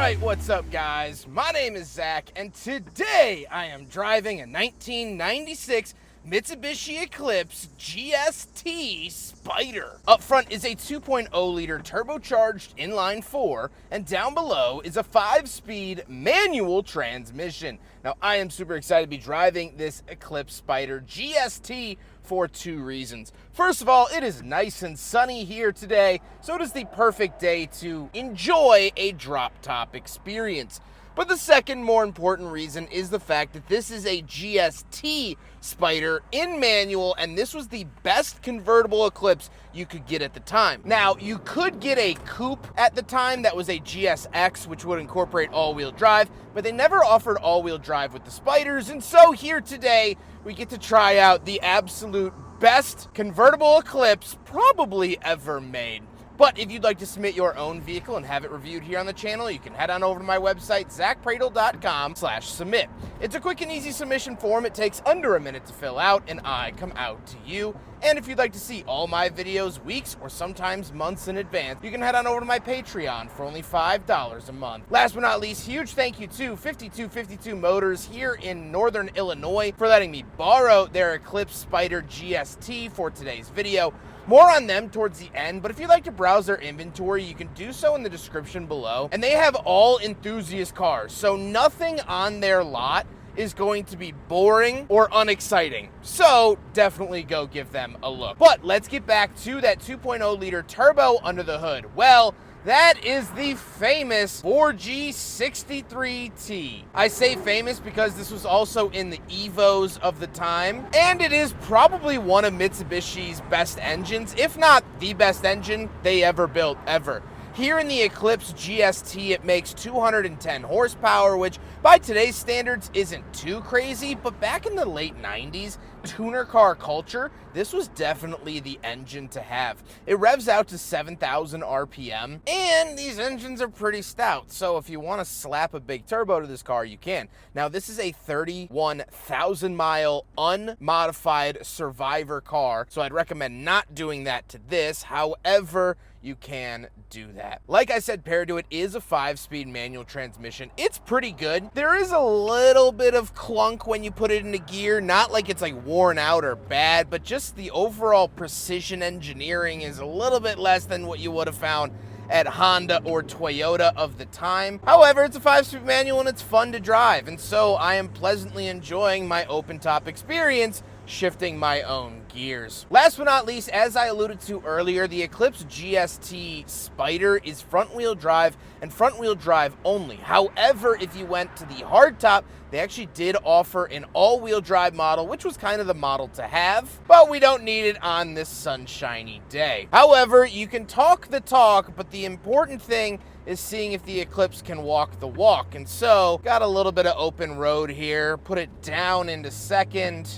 Alright, what's up guys? My name is Zack, and today I am driving a 1996 Mitsubishi Eclipse GST Spyder. Up front is a 2.0-liter turbocharged inline-4, and down below is a 5-speed manual transmission. Now, I am super excited to be driving this Eclipse Spyder GST for two reasons. First of all, it is nice and sunny here today, so it is the perfect day to enjoy a drop-top experience. But the second more important reason is the fact that this is a GST Spyder in manual, and this was the best convertible Eclipse you could get at the time. Now, you could get a coupe at the time that was a GSX, which would incorporate all-wheel drive, but they never offered all-wheel drive with the Spyders, and so here today, we get to try out the absolute best convertible Eclipse probably ever made. But if you'd like to submit your own vehicle and have it reviewed here on the channel, you can head on over to my website, zackpradel.com/submit. It's a quick and easy submission form. It takes under a minute to fill out, and I come out to you. And if you'd like to see all my videos weeks or sometimes months in advance, you can head on over to my Patreon for only $5 a month. Last but not least, huge thank you to 5252 Motors here in Northern Illinois for letting me borrow their Eclipse Spyder GST for today's video. More on them towards the end, but if you'd like to browse their inventory, you can do so in the description below. And they have all enthusiast cars, so nothing on their lot is going to be boring or unexciting. So definitely go give them a look. But let's get back to that 2.0-liter turbo under the hood. Well, that is the famous 4G63T. I say famous because this was also in the Evos of the time, and it is probably one of Mitsubishi's best engines, if not the best engine they ever built, ever. Here in the Eclipse GST, it makes 210 horsepower, which by today's standards isn't too crazy, but back in the late 90s, tuner car culture, this was definitely the engine to have. It revs out to 7,000 RPM, and these engines are pretty stout, so if you want to slap a big turbo to this car, you can. Now, this is a 31,000-mile unmodified Survivor car, so I'd recommend not doing that to this. However, you can do that. Like I said, paired to it is a 5-speed manual transmission. It's pretty good. There is a little bit of clunk when you put it into gear, not like it's like worn out or bad, but just the overall precision engineering is a little bit less than what you would have found at Honda or Toyota of the time. However, it's a 5-speed manual and it's fun to drive, and so I am pleasantly enjoying my open top experience shifting my own gears. Last but not least, as I alluded to earlier, the Eclipse GST Spyder is front-wheel drive and front-wheel drive only. However, if you went to the hardtop, they actually did offer an all-wheel drive model, which was kind of the model to have, but we don't need it on this sunshiny day. However, you can talk the talk, but the important thing is seeing if the Eclipse can walk the walk. And so, got a little bit of open road here, put it down into second.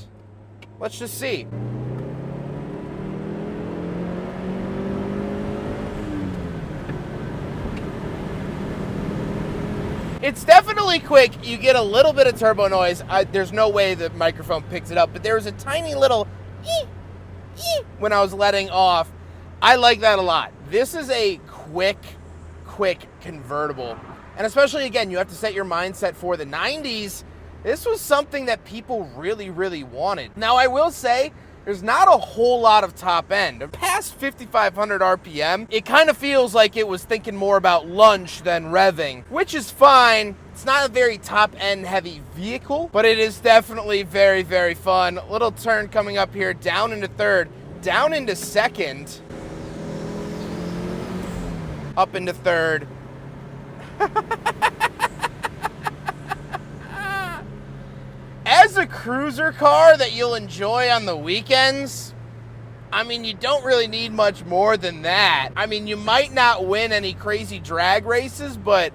Let's just see. It's definitely quick. You get a little bit of turbo noise. There's no way the microphone picks it up, but there was a tiny little when I was letting off. I like that a lot. This is a quick convertible. And especially, again, you have to set your mindset for the 90s. This was something that people really wanted. Now, I will say, there's not a whole lot of top end. Past 5,500 RPM, it kind of feels like it was thinking more about lunch than revving, which is fine. It's not a very top end heavy vehicle, but it is definitely very fun. A little turn coming up here, down into third, down into second, up into third. As a cruiser car that you'll enjoy on the weekends, I mean, you don't really need much more than that. I mean, you might not win any crazy drag races, but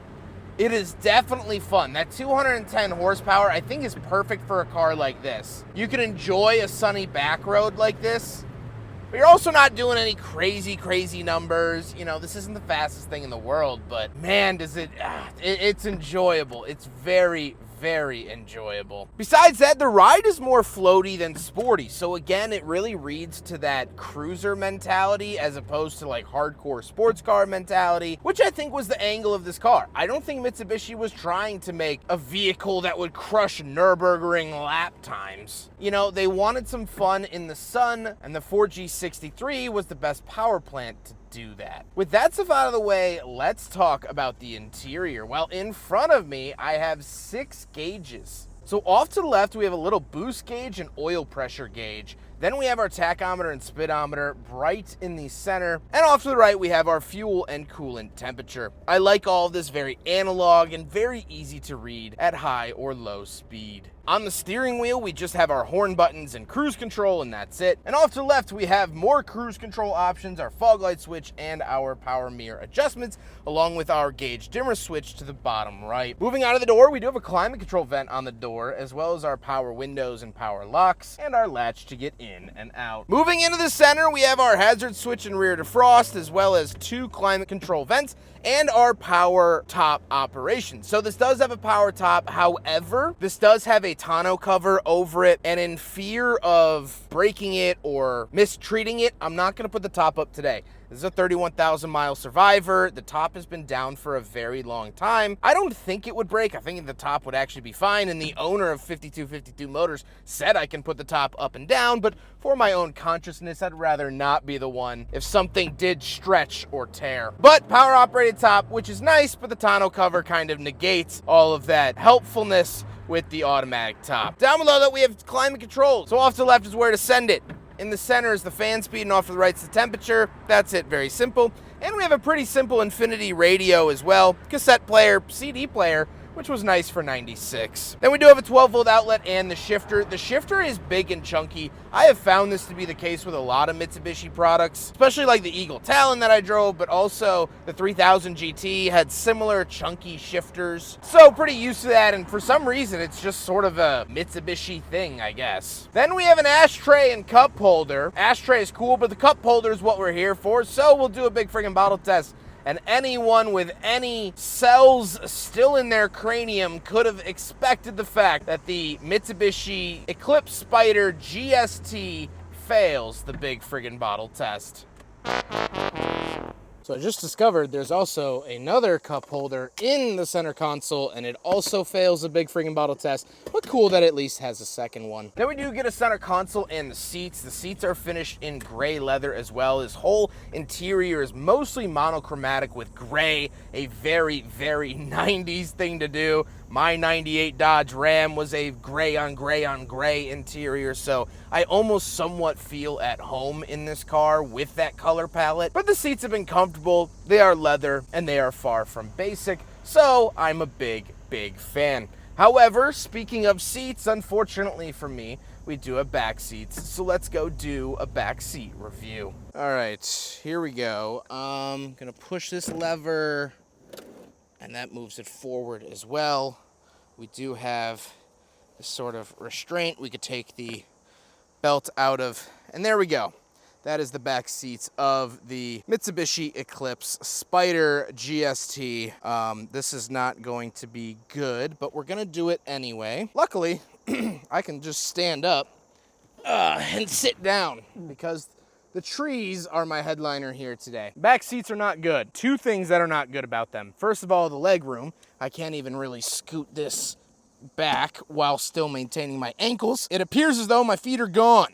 it is definitely fun. That 210 horsepower, I think, is perfect for a car like this. You can enjoy a sunny back road like this, but you're also not doing any crazy numbers. You know, this isn't the fastest thing in the world, but man, does it's enjoyable. It's very very enjoyable. Besides that, the ride is more floaty than sporty. So again, it really reads to that cruiser mentality as opposed to like hardcore sports car mentality, which I think was the angle of this car. I don't think Mitsubishi was trying to make a vehicle that would crush Nürburgring lap times. You know, they wanted some fun in the sun, and the 4G63 was the best power plant to do that. With that stuff out of the way, let's talk about the interior. Well, in front of me, I have 6 gauges. So off to the left, we have a little boost gauge and oil pressure gauge. Then we have our tachometer and speedometer right in the center. And off to the right, we have our fuel and coolant temperature. I like all of this very analog and very easy to read at high or low speed. On the steering wheel, we just have our horn buttons and cruise control, and that's it. And off to the left, we have more cruise control options, our fog light switch, and our power mirror adjustments, along with our gauge dimmer switch to the bottom right. Moving out of the door, we do have a climate control vent on the door, as well as our power windows and power locks, and our latch to get in and out. Moving into the center, we have our hazard switch and rear defrost, as well as 2 climate control vents, and our power top operation. So this does have a power top, however, this does have a tonneau cover over it, and in fear of breaking it or mistreating it, I'm not gonna put the top up today. This is a 31,000 mile Survivor. The top has been down for a very long time. I don't think it would break. I think the top would actually be fine, and the owner of 5252 Motors said I can put the top up and down, but for my own consciousness, I'd rather not be the one if something did stretch or tear. But power operated top, which is nice, but the tonneau cover kind of negates all of that helpfulness with the automatic top. Down below that, we have climate control. So off to the left is where to send it. In the center is the fan speed, and off to the right is the temperature. That's it, very simple. And we have a pretty simple infinity radio as well. Cassette player, CD player, which was nice for 96. Then we do have a 12-volt outlet and the shifter. The shifter is big and chunky. I have found this to be the case with a lot of Mitsubishi products, especially like the Eagle Talon that I drove, but also the 3000 GT had similar chunky shifters. So pretty used to that, and for some reason, it's just sort of a Mitsubishi thing, I guess. Then we have an ashtray and cup holder. Ashtray is cool, but the cup holder is what we're here for, so we'll do a big friggin' bottle test. And anyone with any cells still in their cranium could have expected the fact that the Mitsubishi Eclipse Spyder GST fails the big friggin' bottle test. So I just discovered there's also another cup holder in the center console, and it also fails the big friggin' bottle test, but cool that at least has a second one. Then we do get a center console and the seats. The seats are finished in gray leather as well. This whole interior is mostly monochromatic with gray, a very, very 90s thing to do. My 98 Dodge Ram was a gray on gray on gray interior, so I almost somewhat feel at home in this car with that color palette. But the seats have been comfortable, they are leather, and they are far from basic, so I'm a big, big fan. However, speaking of seats, unfortunately for me, we do have back seats, so let's go do a back seat review. All right, here we go. I'm gonna push this lever, and that moves it forward as well. We do have this sort of restraint we could take the belt out of, and there we go. That is the back seats of the Mitsubishi Eclipse Spyder GST. This is not going to be good, but we're gonna do it anyway. Luckily, I can just stand up and sit down because the trees are my headliner here today. Back seats are not good. 2 things that are not good about them. First of all, the leg room. I can't even really scoot this back while still maintaining my ankles. It appears as though my feet are gone.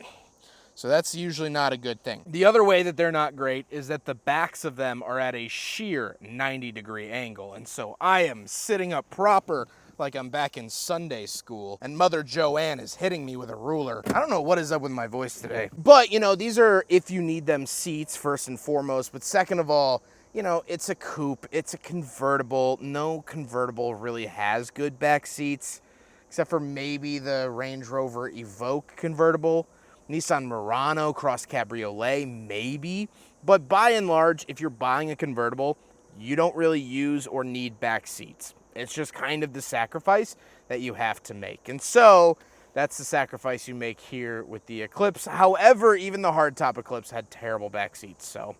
So that's usually not a good thing. The other way that they're not great is that the backs of them are at a sheer 90-degree angle. And so I am sitting up proper like I'm back in Sunday school, and Mother Joanne is hitting me with a ruler. I don't know what is up with my voice today. But, you know, these are, if you need them, seats first and foremost. But second of all, you know, it's a coupe, it's a convertible. No convertible really has good back seats, except for maybe the Range Rover Evoque convertible. Nissan Murano Cross Cabriolet, maybe. But by and large, if you're buying a convertible, you don't really use or need back seats. It's just kind of the sacrifice that you have to make. And so that's the sacrifice you make here with the Eclipse. However, even the hardtop Eclipse had terrible back seats. So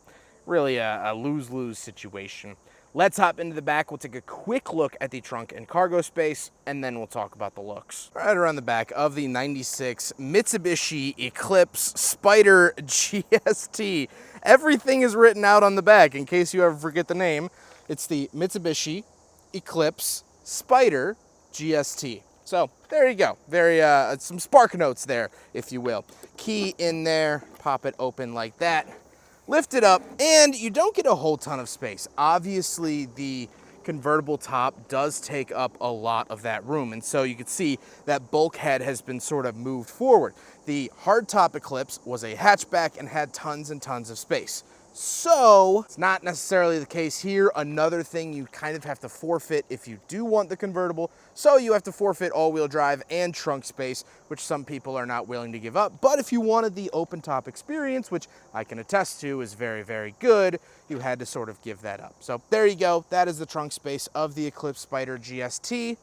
really a lose-lose situation. Let's hop into the back. We'll take a quick look at the trunk and cargo space, and then we'll talk about the looks. Right around the back of the 96 Mitsubishi Eclipse Spyder GST. Everything is written out on the back in case you ever forget the name. It's the Mitsubishi Eclipse Spyder GST. So there you go. Very some spark notes there, if you will. Key in there, pop it open like that. Lift it up, and you don't get a whole ton of space. Obviously, the convertible top does take up a lot of that room, and so you can see that bulkhead has been sort of moved forward. The hardtop Eclipse was a hatchback and had tons and tons of space. So it's not necessarily the case here. Another thing you kind of have to forfeit if you do want the convertible. So you have to forfeit all-wheel drive and trunk space, which some people are not willing to give up. But if you wanted the open top experience, which I can attest to is very, very good, you had to sort of give that up. So there you go. That is the trunk space of the Eclipse Spyder GST.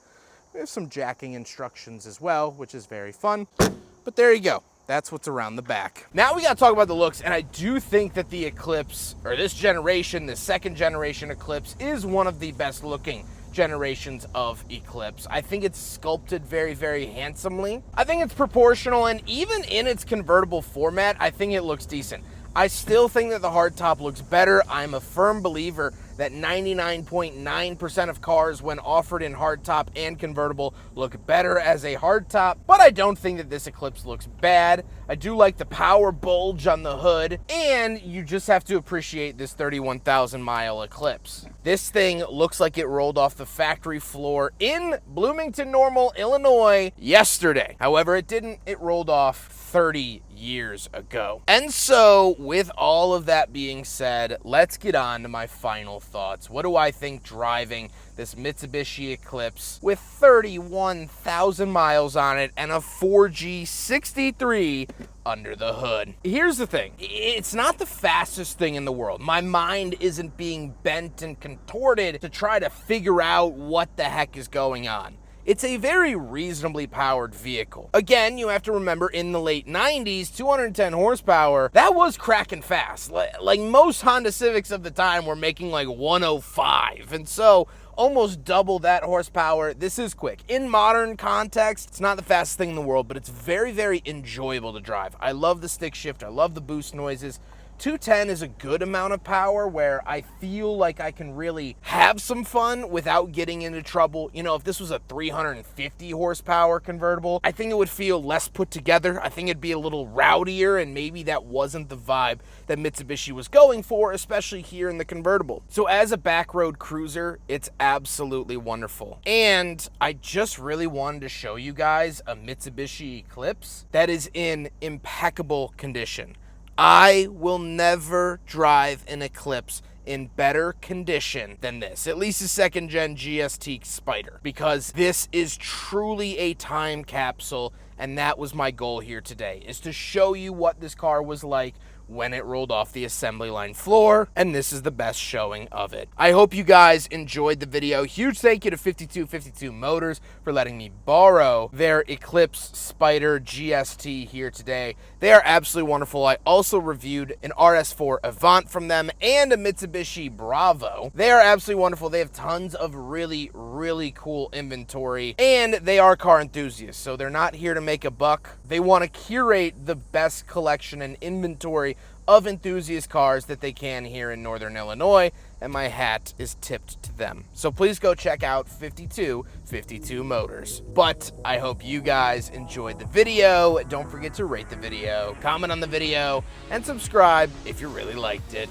We have some jacking instructions as well, which is very fun. But there you go. That's what's around the back. Now we gotta talk about the looks, and I do think that the Eclipse, or this generation, the second generation Eclipse, is one of the best looking generations of Eclipse. I think it's sculpted very, very handsomely. I think it's proportional, and even in its convertible format, I think it looks decent. I still think that the hardtop looks better. I'm a firm believer that 99.9% of cars, when offered in hardtop and convertible, look better as a hardtop, but I don't think that this Eclipse looks bad. I do like the power bulge on the hood, and you just have to appreciate this 31,000 mile Eclipse. This thing looks like it rolled off the factory floor in Bloomington Normal, Illinois yesterday. However, it didn't. It rolled off 30 years ago. And so, with all of that being said, let's get on to my final thoughts. What do I think driving this Mitsubishi Eclipse with 31,000 miles on it and a 4G63 under the hood? Here's the thing. It's not the fastest thing in the world. My mind isn't being bent and contorted to try to figure out what the heck is going on. It's a very reasonably powered vehicle. Again, you have to remember, in the late 90s, 210 horsepower, that was cracking fast. Like most Honda Civics of the time were making like 105. And so almost double that horsepower. This is quick. In modern context, it's not the fastest thing in the world, but it's very, very enjoyable to drive. I love the stick shift. I love the boost noises. 210 is a good amount of power where I feel like I can really have some fun without getting into trouble. You know, if this was a 350 horsepower convertible, I think it would feel less put together. I think it'd be a little rowdier, and maybe that wasn't the vibe that Mitsubishi was going for, especially here in the convertible. So as a backroad cruiser, it's absolutely wonderful. And I just really wanted to show you guys a Mitsubishi Eclipse that is in impeccable condition. I will never drive an Eclipse in better condition than this, at least a second gen GST Spyder, because this is truly a time capsule, and that was my goal here today, is to show you what this car was like when it rolled off the assembly line floor, and this is the best showing of it. I hope you guys enjoyed the video. Huge thank you to 5252 Motors for letting me borrow their Eclipse Spyder GST here today. They are absolutely wonderful. I also reviewed an RS4 Avant from them and a Mitsubishi Bravo. They are absolutely wonderful. They have tons of really, really cool inventory, and they are car enthusiasts, so they're not here to make a buck. They want to curate the best collection and inventory of enthusiast cars that they can here in Northern Illinois, and my hat is tipped to them. So please go check out 5252 Motors. But I hope you guys enjoyed the video. Don't forget to rate the video, comment on the video, and subscribe if you really liked it.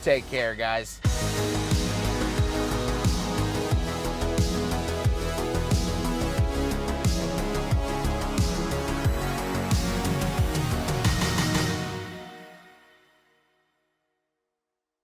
Take care, guys.